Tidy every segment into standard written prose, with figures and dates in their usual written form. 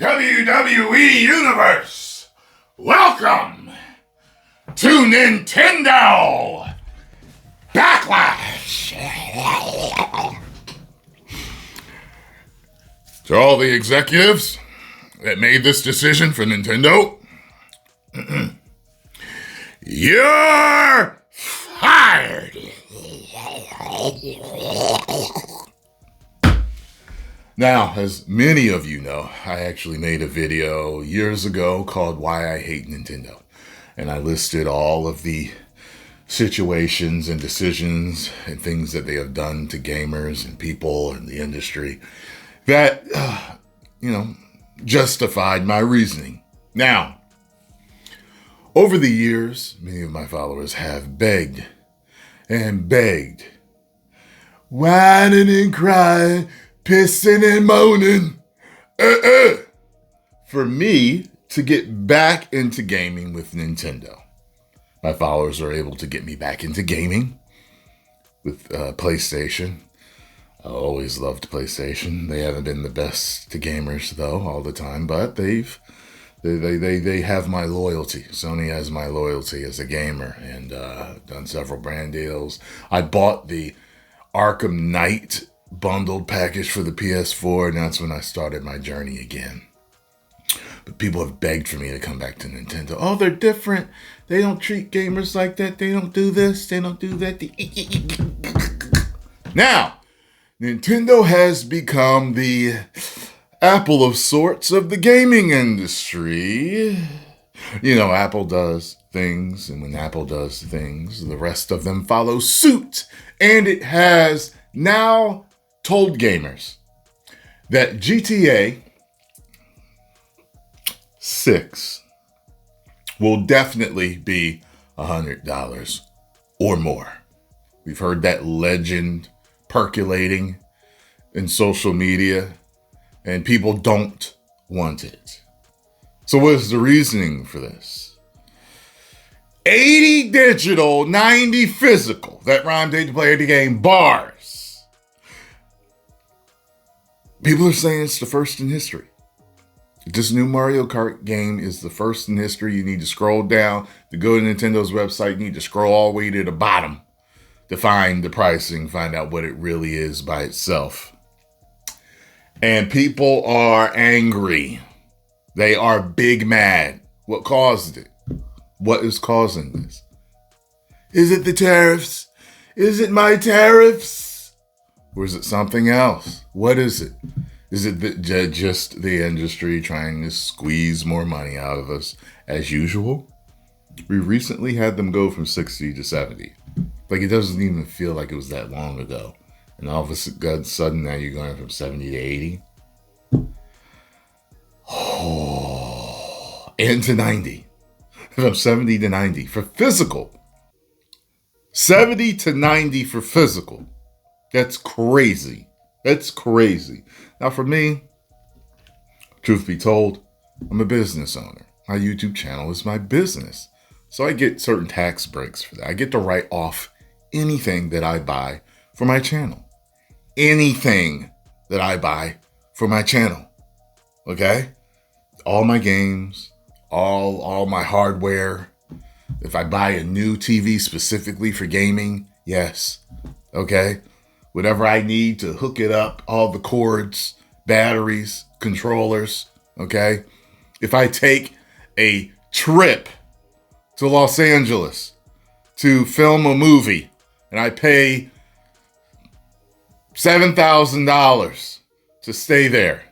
WWE Universe, welcome to Nintendo Backlash. To all the executives that made this decision for Nintendo, you're fired. Now, as many of you know, I actually made a video years ago called Why I Hate Nintendo. And I listed all of the situations and decisions and things that they have done to gamers and people in the industry that, justified my reasoning. Now, over the years, many of my followers have begged and begged, whining and crying, pissing and moaning, for me to get back into gaming with Nintendo. My followers are able to get me back into gaming with PlayStation. I always loved PlayStation. They haven't been the best to gamers though all the time, but they have my loyalty. Sony has my loyalty as a gamer, and done several brand deals. I bought the Arkham Knight bundled package for the PS4, and that's when I started my journey again. But people have begged for me to come back to Nintendo. Oh, they're different. They don't treat gamers like that. They don't do this. They don't do that. Now, Nintendo has become the Apple of sorts of the gaming industry. You know, Apple does things, and when Apple does things, the rest of them follow suit. And it has now told gamers that GTA 6 will definitely be $100 or more. We've heard that legend percolating in social media, and people don't want it. So what is the reasoning for this? 80 digital, 90 physical. That rhymes, to play the game, bars. People are saying it's the first in history. This new Mario Kart game is the first in history. You need to scroll down to go to Nintendo's website. You need to scroll all the way to the bottom to find the pricing, find out what it really is by itself. And people are angry. They are big mad. What caused it? What is causing this? Is it the tariffs? Is it my tariffs? Or is it something else? What is it? Is it just the industry trying to squeeze more money out of us as usual? We recently had them go from 60 to 70. Like, it doesn't even feel like it was that long ago. And all of a sudden now you're going from 70 to 80. Oh, and to 90. From 70 to 90 for physical. 70 to 90 for physical. That's crazy. That's crazy. Now for me, truth be told, I'm a business owner. My YouTube channel is my business. So I get certain tax breaks for that. I get to write off anything that I buy for my channel. Anything that I buy for my channel. Okay? All my games, all my hardware. If I buy a new TV specifically for gaming, yes. Okay? Whatever I need to hook it up, all the cords, batteries, controllers, okay? If I take a trip to Los Angeles to film a movie and I pay $7,000 to stay there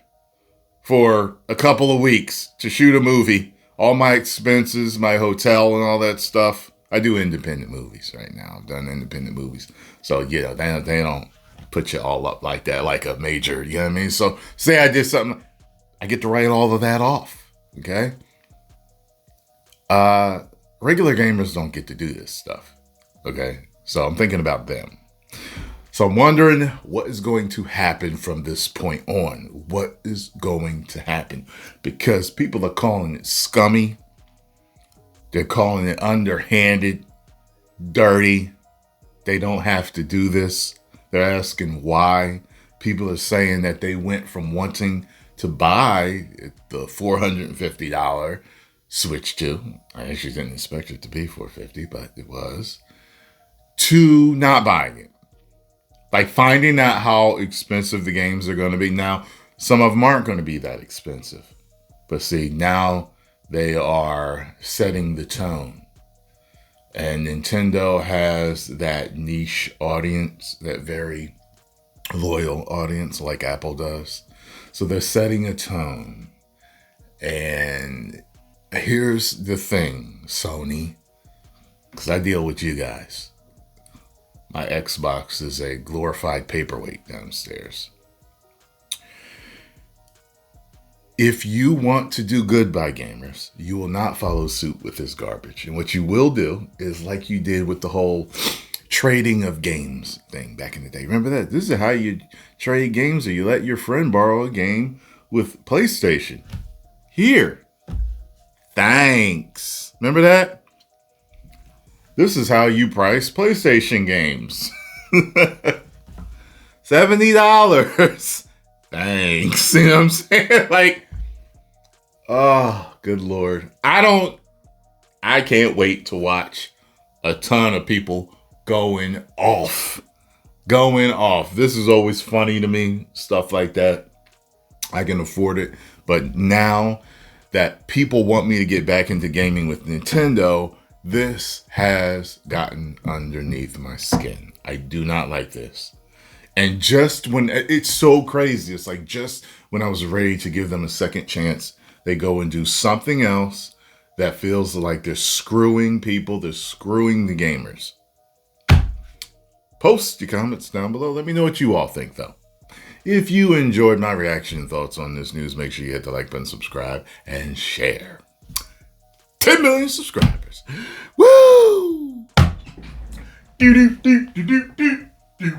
for a couple of weeks to shoot a movie, all my expenses, my hotel and all that stuff. I do independent movies right now. I've done independent movies. So, they don't put you all up like that, like a major, you know what I mean? So, say I did something, I get to write all of that off, okay? Regular gamers don't get to do this stuff, okay? So, I'm thinking about them. So, I'm wondering what is going to happen from this point on. What is going to happen? Because people are calling it scummy. They're calling it underhanded, dirty. They don't have to do this. They're asking why. People are saying that they went from wanting to buy the $450 Switch 2. I actually didn't expect it to be $450, but it was. To not buying it. Like finding out how expensive the games are going to be. Now, some of them aren't going to be that expensive. But see, now they are setting the tone. And Nintendo has that niche audience, that very loyal audience like Apple does. So they're setting a tone. And here's the thing, Sony, because I deal with you guys. My Xbox is a glorified paperweight downstairs. If you want to do good by gamers, you will not follow suit with this garbage. And what you will do is like you did with the whole trading of games thing back in the day. Remember that? This is how you trade games, or you let your friend borrow a game with PlayStation. Here. Thanks. Remember that? This is how you price PlayStation games. $70. Thanks. You know what I'm saying? Like, oh, good Lord. I can't wait to watch a ton of people going off. This is always funny to me, stuff like that. I can afford it. But now that people want me to get back into gaming with Nintendo, this has gotten underneath my skin. I do not like this. And just when it's so crazy, it's like just when I was ready to give them a second chance, they go and do something else that feels like they're screwing people. They're screwing the gamers. Post your comments down below. Let me know what you all think, though. If you enjoyed my reaction and thoughts on this news, make sure you hit the like button, subscribe, and share. 10 million subscribers. Woo! Do do do do do do do.